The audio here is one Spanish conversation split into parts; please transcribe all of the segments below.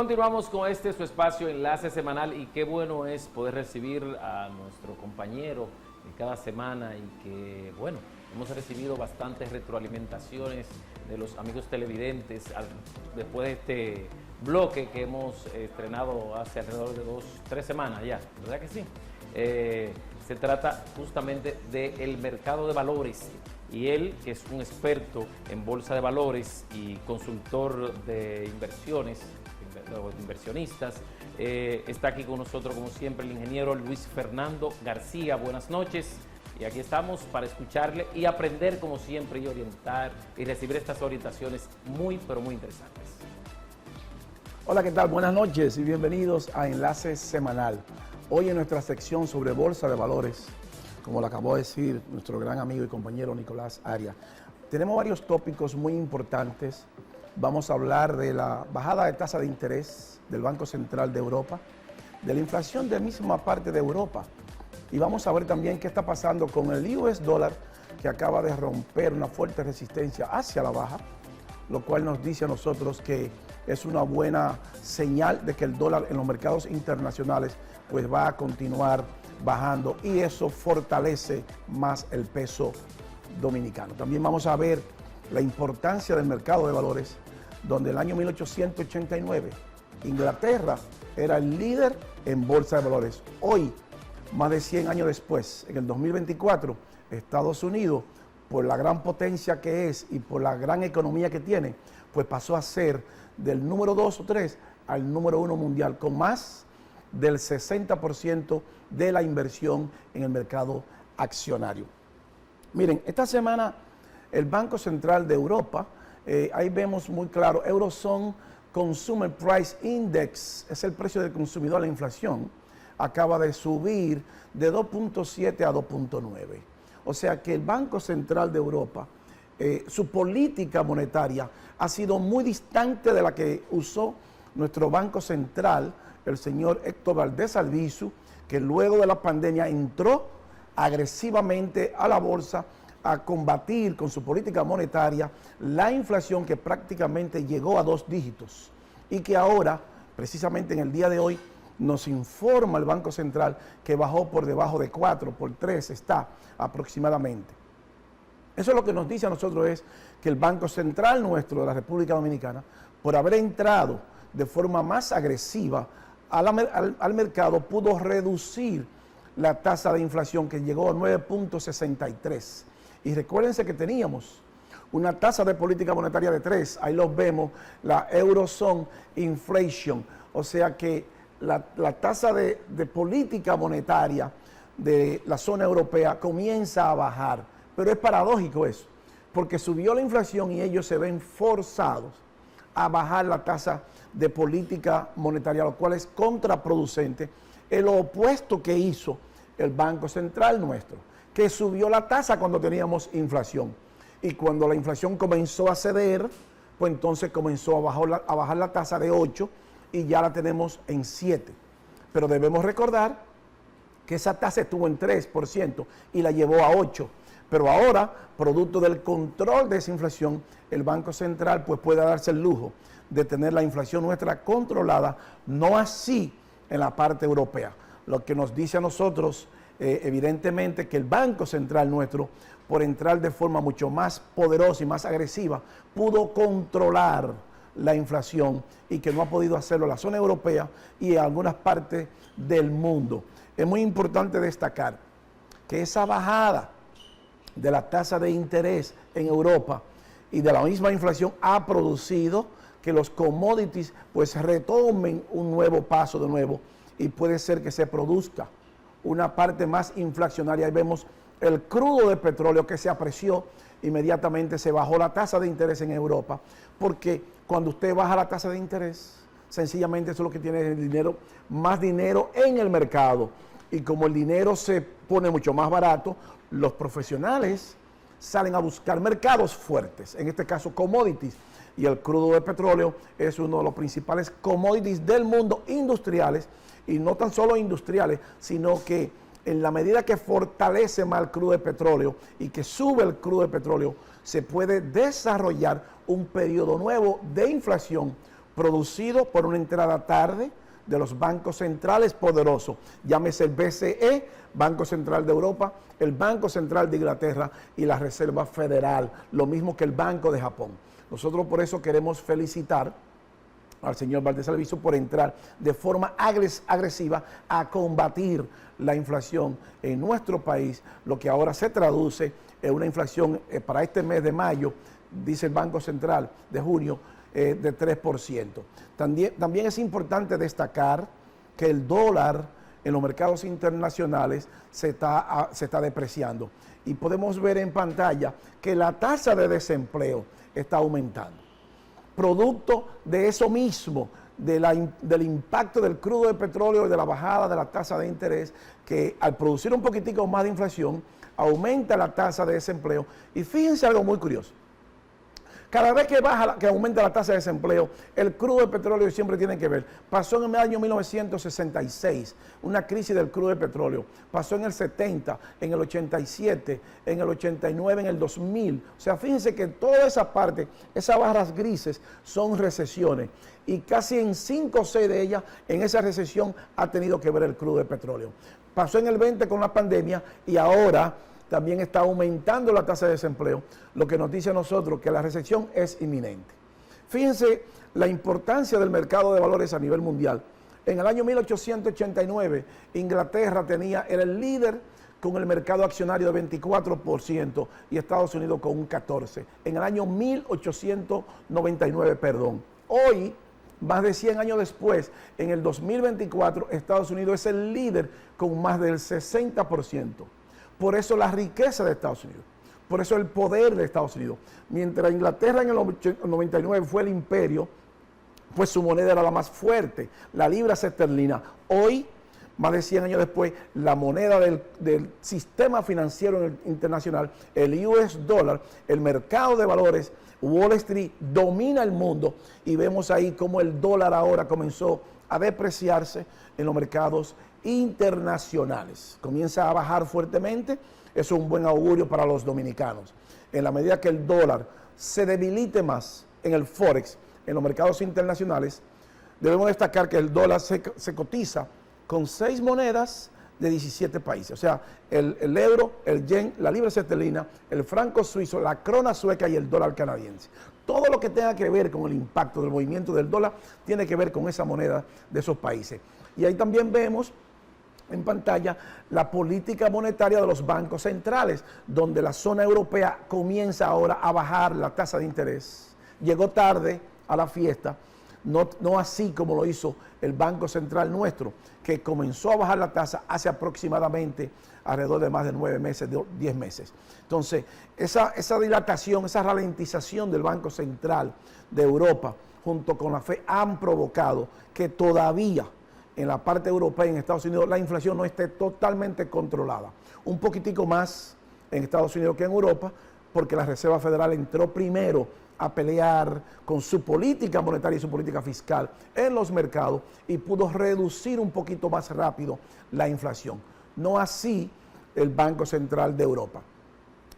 Continuamos con su espacio Enlace Semanal, y qué bueno es poder recibir a nuestro compañero de cada semana, y que, bueno, hemos recibido bastantes retroalimentaciones de los amigos televidentes después de este bloque que hemos estrenado hace alrededor de 3 semanas ya, ¿verdad que sí? Se trata justamente del mercado de valores, y él, que es un experto en bolsa de valores y consultor de inversiones, inversionistas, está aquí con nosotros como siempre el ingeniero Luis Fernando García. Buenas noches, y aquí estamos para escucharle y aprender como siempre, y orientar y recibir estas orientaciones muy pero muy interesantes. Hola, ¿qué tal? Buenas noches y bienvenidos a Enlace Semanal. Hoy en nuestra sección sobre bolsa de valores, como lo acabó de decir nuestro gran amigo y compañero Nicolás Arias, tenemos varios tópicos muy importantes. Vamos a hablar de la bajada de tasa de interés del Banco Central de Europa, de la inflación de misma parte de Europa, y vamos a ver también qué está pasando con el US dólar, que acaba de romper una fuerte resistencia hacia la baja, lo cual nos dice a nosotros que es una buena señal de que el dólar en los mercados internacionales pues va a continuar bajando, y eso fortalece más el peso dominicano. También vamos a ver la importancia del mercado de valores, donde el año 1889 Inglaterra era el líder en bolsa de valores. Hoy, más de 100 años después, en el 2024, Estados Unidos, por la gran potencia que es y por la gran economía que tiene, pues pasó a ser del número 2 o 3 al número 1 mundial, con más del 60% de la inversión en el mercado accionario. Miren, esta semana el Banco Central de Europa, ahí vemos muy claro, Eurozone Consumer Price Index, es el precio del consumidor, la inflación, acaba de subir de 2.7 a 2.9. O sea que el Banco Central de Europa, su política monetaria ha sido muy distante de la que usó nuestro Banco Central, el señor Héctor Valdés Albizu, que luego de la pandemia entró agresivamente a la bolsa a combatir con su política monetaria la inflación, que prácticamente llegó a 2 dígitos, y que ahora, precisamente en el día de hoy, nos informa el Banco Central que bajó por debajo de 4, por 3 está aproximadamente. Eso es lo que nos dice a nosotros, es que el Banco Central nuestro de la República Dominicana, por haber entrado de forma más agresiva al mercado, pudo reducir la tasa de inflación, que llegó a 9.63. Y recuérdense que teníamos una tasa de política monetaria de 3, ahí los vemos, la Eurozone Inflation, o sea que la tasa de política monetaria de la zona europea comienza a bajar, pero es paradójico eso, porque subió la inflación y ellos se ven forzados a bajar la tasa de política monetaria, lo cual es contraproducente, el opuesto que hizo el Banco Central nuestro, que subió la tasa cuando teníamos inflación. Y cuando la inflación comenzó a ceder, pues entonces comenzó a bajar la tasa de 8 y ya la tenemos en 7. Pero debemos recordar que esa tasa estuvo en 3% y la llevó a 8. Pero ahora, producto del control de esa inflación, el Banco Central pues puede darse el lujo de tener la inflación nuestra controlada, no así en la parte europea. Lo que nos dice a nosotros, evidentemente, que el Banco Central nuestro, por entrar de forma mucho más poderosa y más agresiva, pudo controlar la inflación, y que no ha podido hacerlo la zona europea y en algunas partes del mundo. Es muy importante destacar que esa bajada de la tasa de interés en Europa y de la misma inflación ha producido que los commodities pues retomen un nuevo paso de nuevo, y puede ser que se produzca una parte más inflacionaria. Ahí vemos el crudo de petróleo que se apreció, inmediatamente se bajó la tasa de interés en Europa, porque cuando usted baja la tasa de interés, sencillamente eso es lo que tiene el dinero, más dinero en el mercado, y como el dinero se pone mucho más barato, los profesionales salen a buscar mercados fuertes, en este caso commodities, y el crudo de petróleo es uno de los principales commodities del mundo industriales, y no tan solo industriales, sino que en la medida que fortalece más el crudo de petróleo y que sube el crudo de petróleo, se puede desarrollar un periodo nuevo de inflación producido por una entrada tarde de los bancos centrales poderosos, llámese el BCE, Banco Central de Europa, el Banco Central de Inglaterra y la Reserva Federal, lo mismo que el Banco de Japón. Nosotros por eso queremos felicitar al señor Valdés Alviso por entrar de forma agresiva a combatir la inflación en nuestro país, lo que ahora se traduce en una inflación para este mes de mayo, dice el Banco Central de junio, de 3%. También es importante destacar que el dólar en los mercados internacionales se está depreciando. Y podemos ver en pantalla que la tasa de desempleo está aumentando. Producto de eso mismo, del impacto del crudo de petróleo y de la bajada de la tasa de interés, que al producir un poquitico más de inflación, aumenta la tasa de desempleo. Y fíjense algo muy curioso. Cada vez que aumenta la tasa de desempleo, el crudo de petróleo siempre tiene que ver. Pasó en el año 1966, una crisis del crudo de petróleo. Pasó en el 70, en el 87, en el 89, en el 2000. O sea, fíjense que toda esa parte, esas barras grises, son recesiones. Y casi en 5 o 6 de ellas, en esa recesión, ha tenido que ver el crudo de petróleo. Pasó en el 20 con la pandemia y ahora también está aumentando la tasa de desempleo, lo que nos dice a nosotros que la recesión es inminente. Fíjense la importancia del mercado de valores a nivel mundial. En el año 1889, Inglaterra era el líder con el mercado accionario de 24% y Estados Unidos con un 14%. En el año 1899, perdón. Hoy, más de 100 años después, en el 2024, Estados Unidos es el líder con más del 60%. Por eso la riqueza de Estados Unidos, por eso el poder de Estados Unidos. Mientras Inglaterra en el 99 fue el imperio, pues su moneda era la más fuerte, la libra esterlina. Hoy, más de 100 años después, la moneda del sistema financiero internacional, el US dólar, el mercado de valores, Wall Street domina el mundo y vemos ahí cómo el dólar ahora comenzó a depreciarse en los mercados internacionales. Comienza a bajar fuertemente, eso es un buen augurio para los dominicanos. En la medida que el dólar se debilite más en el Forex, en los mercados internacionales, debemos destacar que el dólar se cotiza con 6 monedas de 17 países. O sea, el euro, el yen, la libra esterlina, el franco suizo, la krona sueca y el dólar canadiense. Todo lo que tenga que ver con el impacto del movimiento del dólar tiene que ver con esa moneda de esos países. Y ahí también vemos en pantalla la política monetaria de los bancos centrales, donde la zona europea comienza ahora a bajar la tasa de interés. Llegó tarde a la fiesta, no así como lo hizo el Banco Central nuestro, que comenzó a bajar la tasa hace aproximadamente alrededor de más de 9 meses, 10 meses. Entonces, esa dilatación, esa ralentización del Banco Central de Europa, junto con la FED, han provocado que todavía en la parte europea y en Estados Unidos la inflación no esté totalmente controlada. Un poquitico más en Estados Unidos que en Europa, porque la Reserva Federal entró primero a pelear con su política monetaria y su política fiscal en los mercados y pudo reducir un poquito más rápido la inflación. No así el Banco Central de Europa.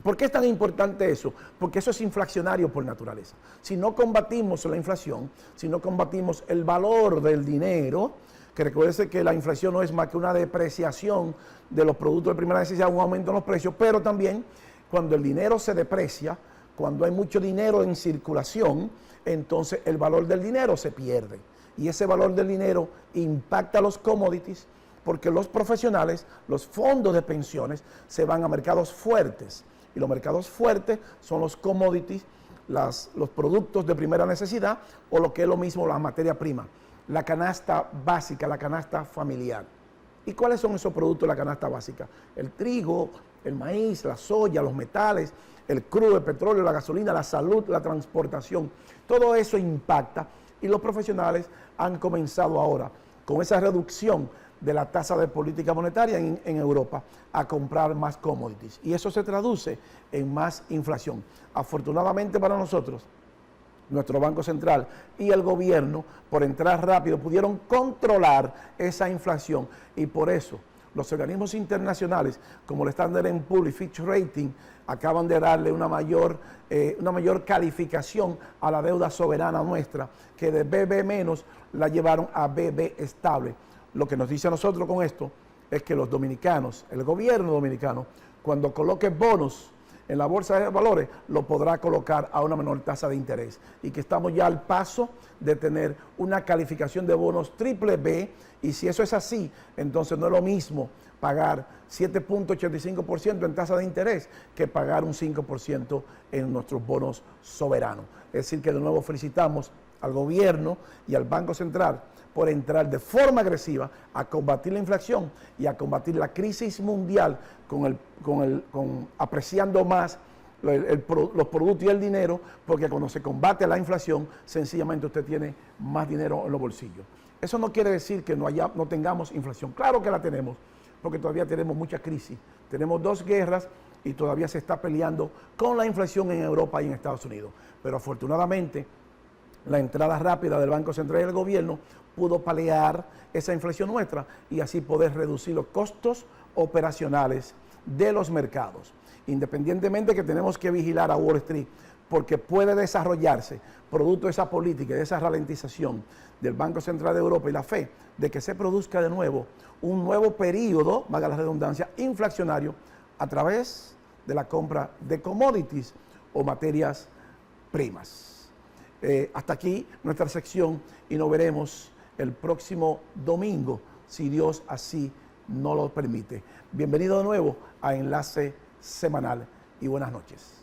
¿Por qué es tan importante eso? Porque eso es inflacionario por naturaleza. Si no combatimos la inflación, si no combatimos el valor del dinero, que recuerde que la inflación no es más que una depreciación de los productos de primera necesidad, un aumento en los precios, pero también cuando el dinero se deprecia, cuando hay mucho dinero en circulación, entonces el valor del dinero se pierde. Y ese valor del dinero impacta a los commodities porque los profesionales, los fondos de pensiones, se van a mercados fuertes. Y los mercados fuertes son los commodities, los productos de primera necesidad o lo que es lo mismo, la materia prima, la canasta básica, la canasta familiar. ¿Y cuáles son esos productos de la canasta básica? El trigo, el maíz, la soya, los metales, el crudo, el petróleo, la gasolina, la salud, la transportación. Todo eso impacta y los profesionales han comenzado ahora con esa reducción de la tasa de política monetaria en Europa a comprar más commodities. Y eso se traduce en más inflación. Afortunadamente para nosotros, nuestro Banco Central y el gobierno, por entrar rápido, pudieron controlar esa inflación y por eso los organismos internacionales, como el Standard & Poor's y Fitch Rating, acaban de darle una mayor calificación a la deuda soberana nuestra, que de BB menos la llevaron a BB estable. Lo que nos dice a nosotros con esto es que los dominicanos, el gobierno dominicano, cuando coloque bonos en la bolsa de valores, lo podrá colocar a una menor tasa de interés, y que estamos ya al paso de tener una calificación de bonos triple B, y si eso es así, entonces no es lo mismo pagar 7.85% en tasa de interés que pagar un 5% en nuestros bonos soberanos. Es decir, que de nuevo felicitamos al gobierno y al Banco Central por entrar de forma agresiva a combatir la inflación y a combatir la crisis mundial apreciando más los productos y el dinero, porque cuando se combate la inflación, sencillamente usted tiene más dinero en los bolsillos. Eso no quiere decir que no tengamos inflación. Claro que la tenemos, porque todavía tenemos mucha crisis. Tenemos 2 guerras y todavía se está peleando con la inflación en Europa y en Estados Unidos. Pero afortunadamente, la entrada rápida del Banco Central y del gobierno pudo paliar esa inflación nuestra y así poder reducir los costos operacionales de los mercados. Independientemente que tenemos que vigilar a Wall Street, porque puede desarrollarse, producto de esa política y de esa ralentización del Banco Central de Europa y la FED, de que se produzca de nuevo un nuevo periodo, valga la redundancia, inflacionario a través de la compra de commodities o materias primas. Hasta aquí nuestra sección y nos veremos el próximo domingo, si Dios así nos lo permite. Bienvenido de nuevo a Enlace Semanal y buenas noches.